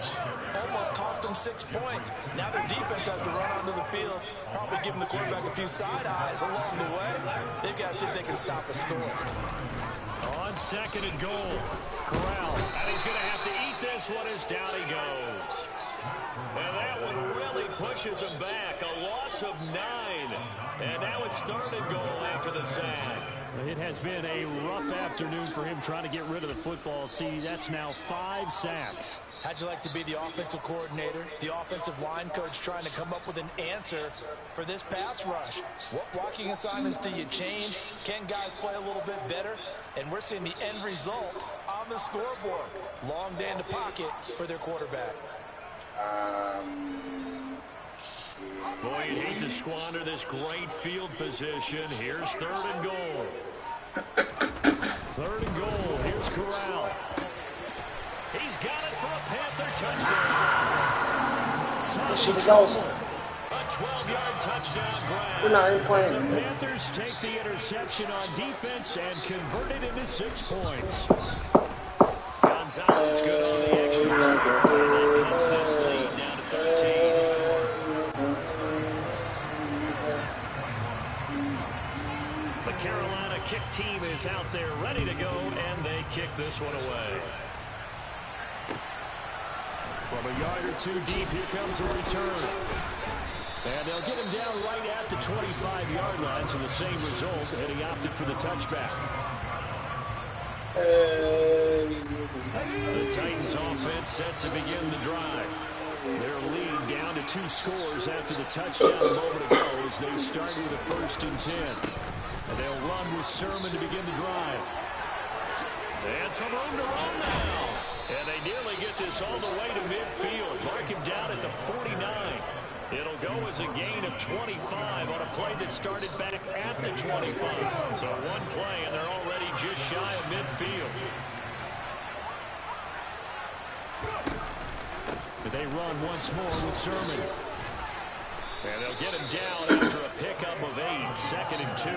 almost cost them 6 points. Now their defense has to run onto the field, probably giving the quarterback a few side eyes along the way. They've got to see if they can stop a score. On second and goal, Corral, and he's going to have to eat this one as down he goes. And that one really pushes him back, a loss of 9. And now it's third and goal after the sack. It has been a rough afternoon for him trying to get rid of the football. See, that's now 5 sacks. How'd you like to be the offensive coordinator, the offensive line coach trying to come up with an answer for this pass rush? What blocking assignments do you change? Can guys play a little bit better? And we're seeing the end result on the scoreboard. Long day in the pocket for their quarterback. Boy, you'd hate to squander this great field position. Here's third and goal. Third and goal. Here's Corral. He's got it for a Panther touchdown. She was awesome. A 12-yard touchdown grab. We're not even playing. The Panthers take the interception on defense and convert it into 6 points. Gonzalez good on the extra. And that cuts this lead down to 13. The Carolina kick team is out there ready to go, and they kick this one away. From a yard or two deep, here comes a return. And they'll get him down right at the 25-yard line, so the same result, and he opted for the touchback. The Titans offense set to begin the drive. Their lead down to 2 scores after the touchdown a moment ago as they start with a 1st and 10. And they'll run with Sermon to begin the drive. And some room to run now. And they nearly get this all the way to midfield. Mark him down at the 49. It'll go as a gain of 25 on a play that started back at the 25. So one play, and they're already just shy of midfield. run once more with Sermon. And they'll get him down after a pickup of 8, 2nd and 2.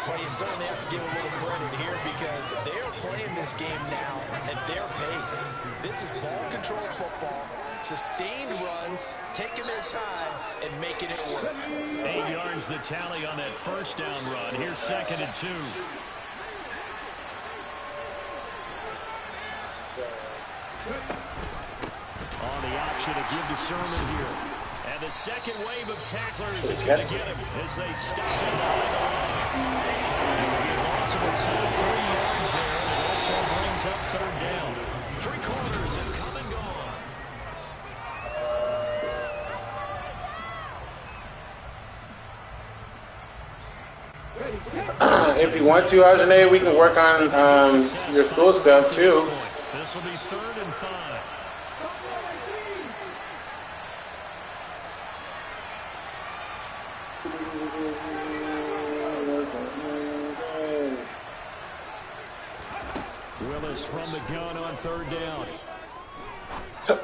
Well, you certainly have to give a little credit here because they are playing this game now at their pace. This is ball control football, sustained runs, taking their time, and making it work. 8 yards the tally on that first down run. Here's 2nd and 2. On the option to give to Sermon here. And the second wave of tacklers is going to get him as they stop him behind the line. It will be a loss of a full 3 yards there, and it also brings up 3rd down. 3 quarters have come and gone. If you want to, Ajane, we can work on your school stuff too. This will be 3rd and 5. Willis from the gun on 3rd down. And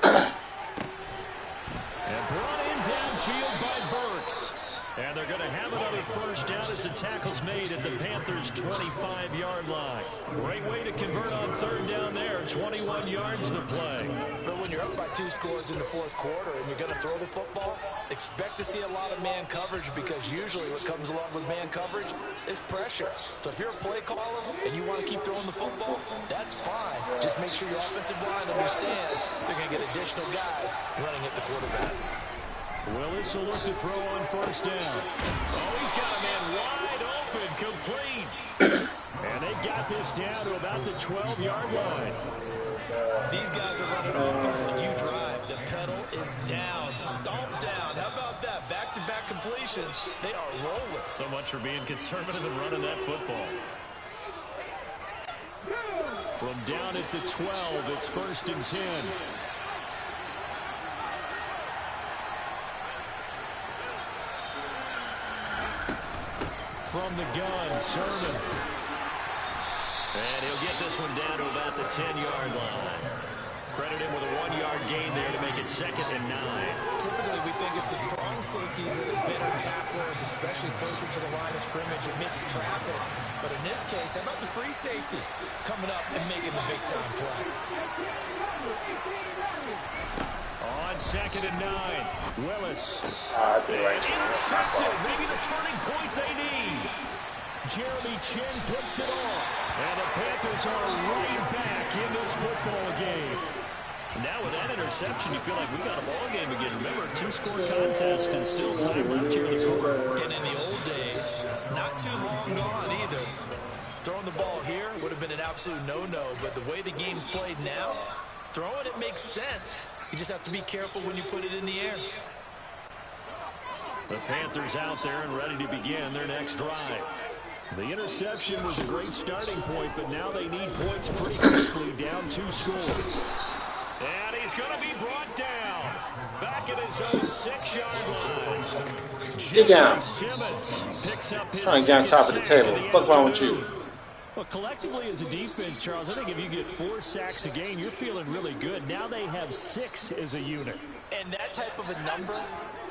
brought in downfield by Burks. And they're going to have another first down as the tackle's made at the Panthers' 25-yard line. Great way to convert on 3rd down there. 21 yards to play. But when you're up by 2 scores in the 4th quarter and you're going to throw the football, expect to see a lot of man coverage because usually what comes along with man coverage is pressure. So if you're a play caller and you want to keep throwing the football, that's fine. Just make sure your offensive line understands they're going to get additional guys running at the quarterback. Willis will look to throw on 1st down. Oh, he's got a man wide open, complete. And they've got this down to about the 12-yard line. These guys are running offense like you drive. The pedal is down, stomped down. How about that? Back-to-back completions. They are rolling. So much for being conservative and running that football. From down at the 12, it's 1st and 10. From the gun, Sermon. And he'll get this one down to about the 10-yard line. Credit him with a 1-yard gain there to make it 2nd and 9. Typically, we think it's the strong safeties that are better tacklers, especially closer to the line of scrimmage amidst traffic. But in this case, how about the free safety coming up and making the big-time play? On 2nd and 9, Willis. Intercepted. Maybe the turning point they need. Jeremy Chin picks it off. And the Panthers are right back in this football game. Now with that interception, you feel like we got a ball game again. Remember, 2-score contest and still time left here in the quarter. And in the old days, not too long gone either. Throwing the ball here would have been an absolute no-no, but the way the game's played now, throwing it makes sense. You just have to be careful when you put it in the air. The Panthers out there and ready to begin their next drive. The interception was a great starting point, but now they need points pretty quickly, down 2 scores. And he's going to be brought down. Back at his own 6-yard line. Get down. Simmons picks up his Trying to get on top of the table. What's wrong with you? Well, collectively as a defense, Charles, I think if you get 4 sacks a game, you're feeling really good. Now they have 6 as a unit. And that type of a number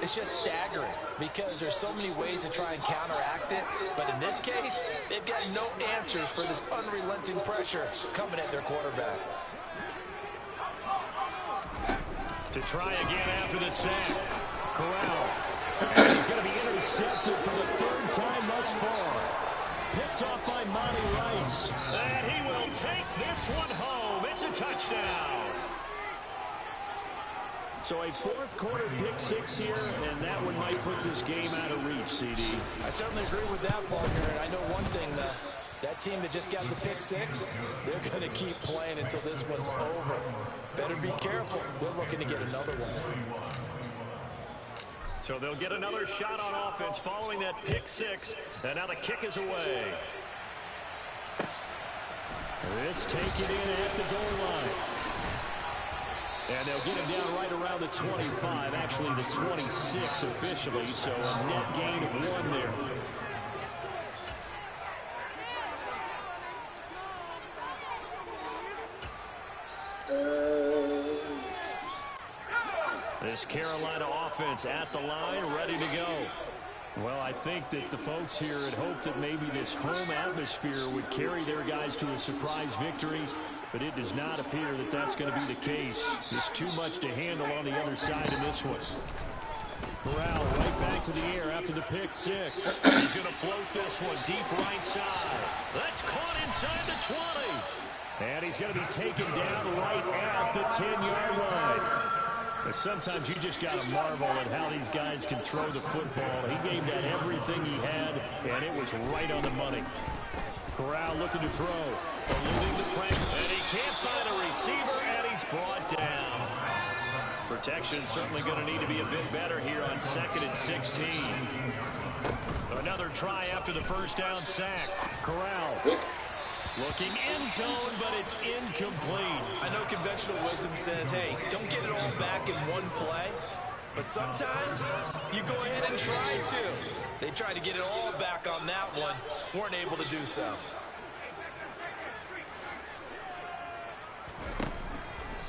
is just staggering because there's so many ways to try and counteract it. But in this case, they've got no answers for this unrelenting pressure coming at their quarterback. To try again after the sack. Corral. And he's going to be intercepted for the 3rd time thus far. Picked off by Monty Rice. And he will take this one home. It's a touchdown. So a 4th quarter pick 6 here, and that one might put this game out of reach, CD. I certainly agree with that, partner. And I know one thing, though. That team that just got the pick 6, they're going to keep playing until this one's over. Better be careful. They're looking to get another one. So they'll get another shot on offense following that pick 6. And now the kick is away. This taken in at the goal line. And they'll get him down right around the 25, actually the 26 officially. So a net gain of 1 there. This Carolina offense at the line, ready to go. Well, I think that the folks here had hoped that maybe this home atmosphere would carry their guys to a surprise victory, but it does not appear that that's going to be the case. Just too much to handle on the other side in this one. Corral right back to the air after the pick six. He's going to float this one deep right side. That's caught inside the 20. And he's going to be taken down right at the 10-yard line. But sometimes you just got to marvel at how these guys can throw the football. He gave that everything he had, and it was right on the money. Corral looking to throw, eluding the pressure, and he can't find a receiver, and he's brought down. Protection certainly going to need to be a bit better here on 2nd and 16. Another try after the first down sack. Corral looking end zone, but it's incomplete. I know conventional wisdom says, hey, don't get it all back in one play. But sometimes you go ahead and try to. They tried to get it all back on that one. Weren't able to do so.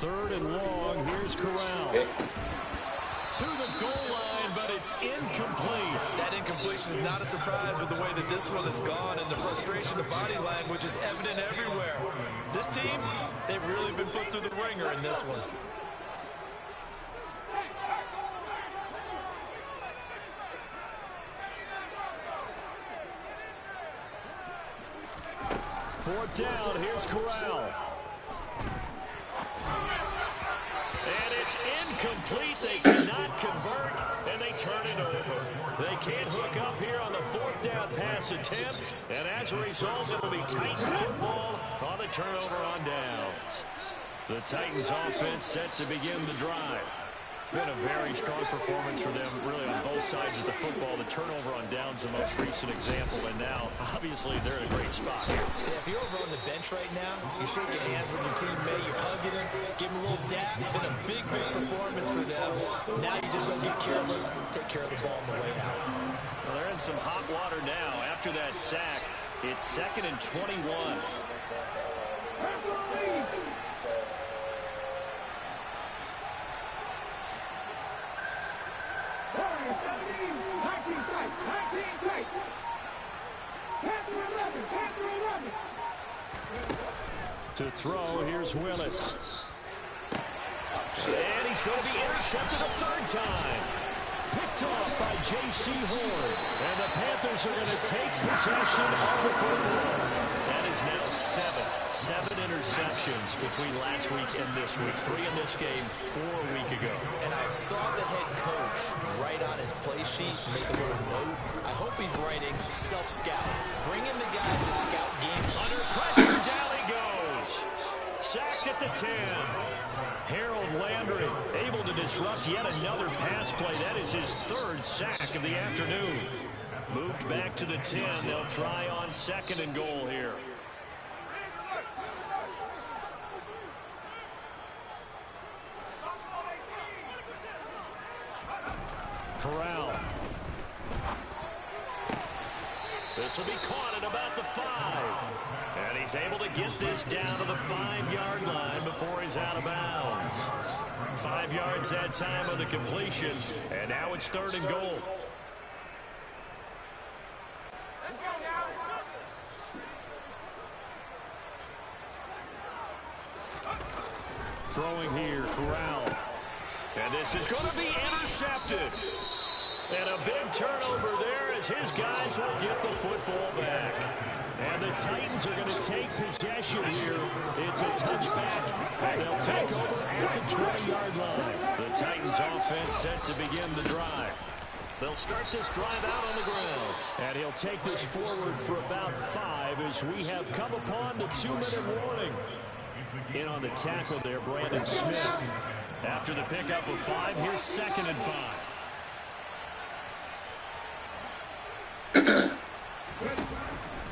3rd and long. Here's Corral. To the goal line, but it's incomplete. That incompletion is not a surprise with the way that this one has gone, and the frustration, the body language is evident everywhere. This team, they've really been put through the ringer in this one. Fourth down, here's Corral. And it's incomplete. They cannot convert, and they turn it over. They can't hook up here on the 4th down pass attempt, and as a result, it'll be Titan football on the turnover on downs. The Titans offense set to begin the drive. Been a very strong performance for them, really, on both sides of the football. The turnover on downs, the most recent example, and now, obviously, they're in a great spot here. Yeah, if you're over on the bench right now, you're shaking hands with your teammate, you're hugging him, give him a little dap. Been a big, big performance for them. Now you just don't get careless. Take care of the ball on the way out. Well, they're in some hot water now. After that sack, it's 2nd and 21. To throw, here's Willis. And he's going to be intercepted a 3rd time. Picked off by J.C. Horn. And the Panthers are going to take possession of the football. That is now 7 interceptions between last week and this week. 3 in this game, 4 a week ago. And I saw the head coach write on his play sheet, make a little note. I hope he's writing self-scout. Bring in the guys to scout game. Under pressure, down he goes. Sacked at the 10. Harold Landry able to disrupt yet another pass play. That is his 3rd sack of the afternoon. Moved back to the 10. They'll try on 2nd and goal here. Corral. This will be caught at about the 5. And he's able to get this down to the 5-yard line before he's out of bounds. 5 yards that time on the completion. And now it's 3rd and goal. Throwing here, Corral. And this is going to be intercepted. And a big turnover there as his guys will get the football back. And the Titans are going to take possession here. It's a touchback, and they'll take over at the 20-yard line. The Titans offense set to begin the drive. They'll start this drive out on the ground. And he'll take this forward for about 5 as we have come upon the 2-minute warning. In on the tackle there, Brandon Smith. After the pickup of 5, here's 2nd and 5.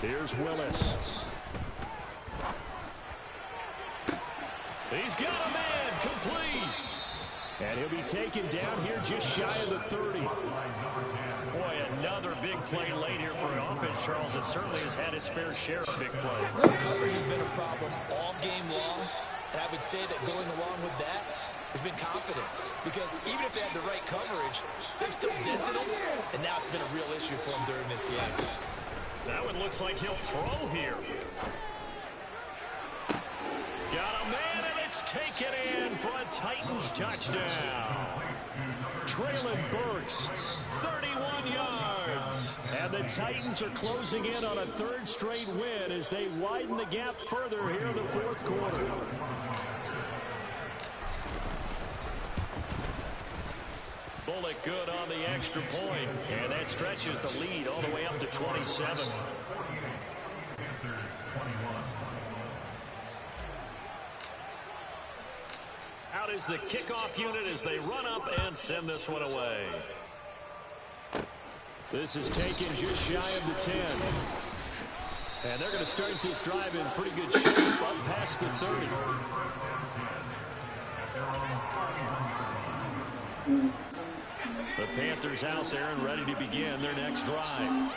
Here's Willis. He's got a man, complete. And he'll be taken down here just shy of the 30. Boy, another big play late here for an offense, Charles, that certainly has had its fair share of big plays. Coverage has been a problem all game long, and I would say that going along with that, has been confidence. Because even if they had the right coverage, they've still dented them, and now it's been a real issue for them during this game. That one looks like he'll throw here. Got a man, and it's taken in for a Titans touchdown. Traylon Burks, 31 yards. And the Titans are closing in on a third straight win as they widen the gap further here in the fourth quarter. Bullock good on the extra point, and that stretches the lead all the way up to 27. Out is the kickoff unit as they run up and send this one away. This is taken just shy of the 10. And they're going to start this drive in pretty good shape up past the 30. The Panthers out there and ready to begin their next drive.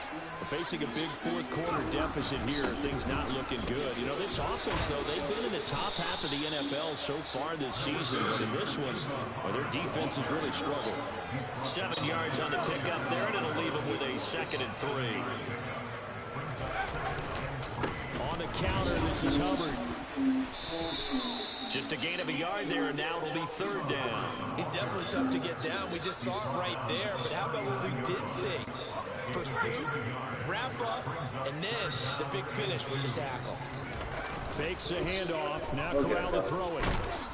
Facing a big fourth quarter deficit here, things not looking good. You know, this offense, though, they've been in the top half of the NFL so far this season, but in this one, well, their defense has really struggled. 7 yards on the pickup there, and it'll leave them with a 2nd and 3. On the counter, this is Hubbard. Just a gain of a yard there, and now it'll be 3rd down. He's definitely tough to get down. We just saw it right there, but how about what we did see? Pursuit, wrap up, and then the big finish with the tackle. Fakes a handoff. Now Corral to throw it.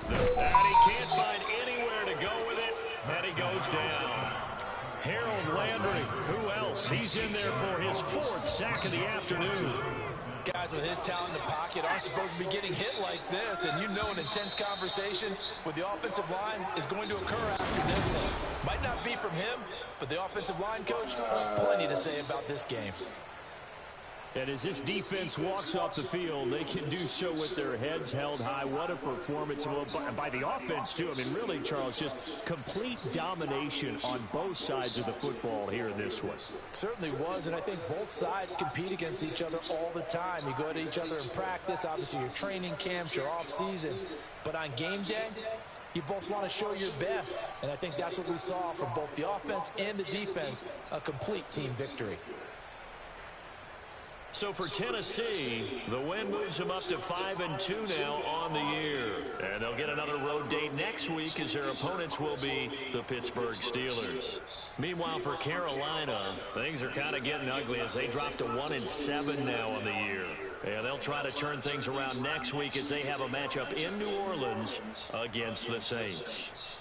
And he can't find anywhere to go with it, and he goes down. Harold Landry, who else? He's in there for his 4th sack of the afternoon. Guys with his talent in the pocket aren't supposed to be getting hit like this, and you know an intense conversation with the offensive line is going to occur after this one. Might not be from him, but the offensive line coach, plenty to say about this game. And as this defense walks off the field, they can do so with their heads held high. What a performance by the offense, too. I mean, really, Charles, just complete domination on both sides of the football here in this one. Certainly was, and I think both sides compete against each other all the time. You go at each other in practice, obviously your training camps, your off-season. But on game day, you both want to show your best. And I think that's what we saw from both the offense and the defense, a complete team victory. So for Tennessee, the win moves them up to 5-2 now on the year. And they'll get another road date next week as their opponents will be the Pittsburgh Steelers. Meanwhile, for Carolina, things are kind of getting ugly as they drop to 1-7 now on the year. And they'll try to turn things around next week as they have a matchup in New Orleans against the Saints.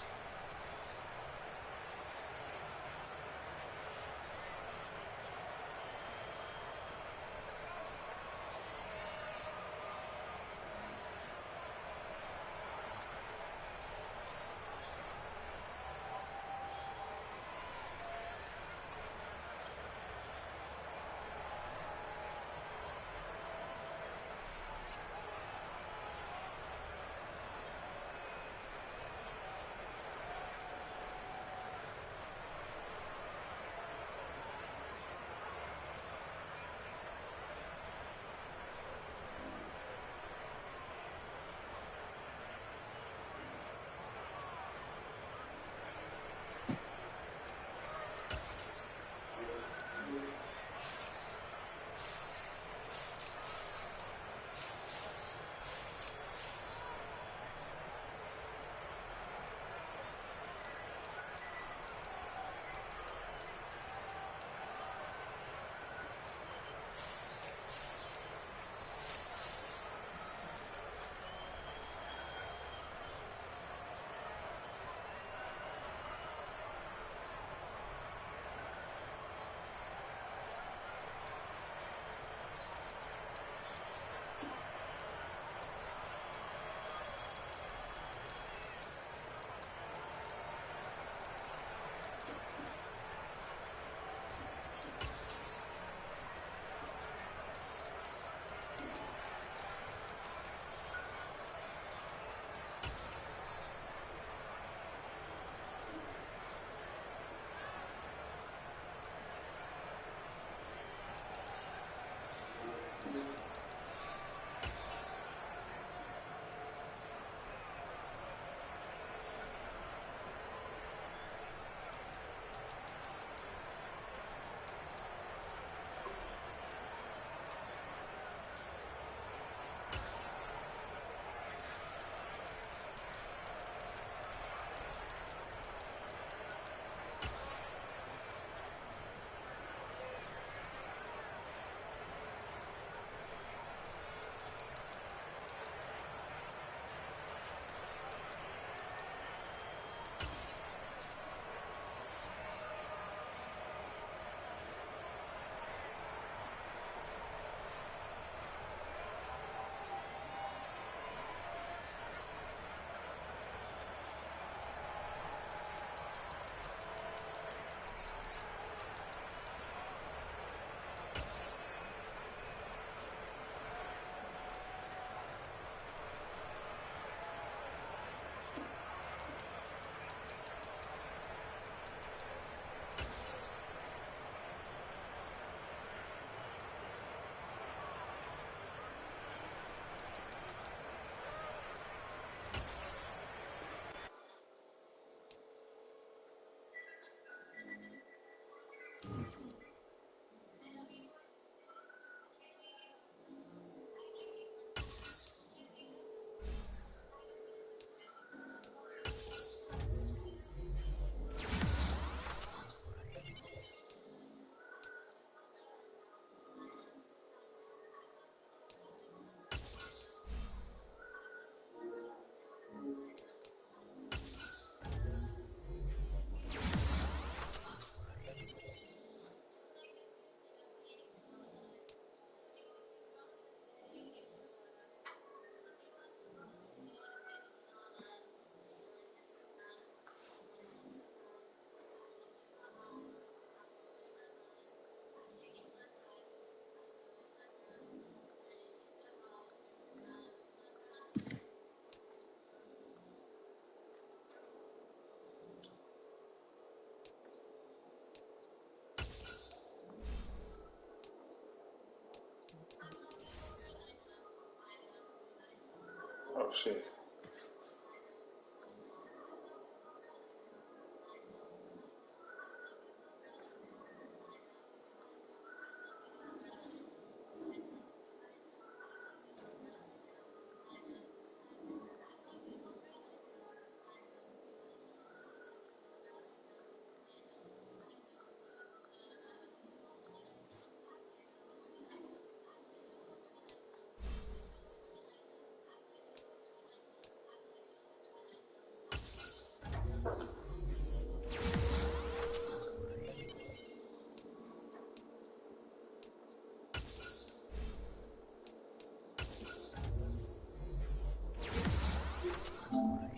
shit.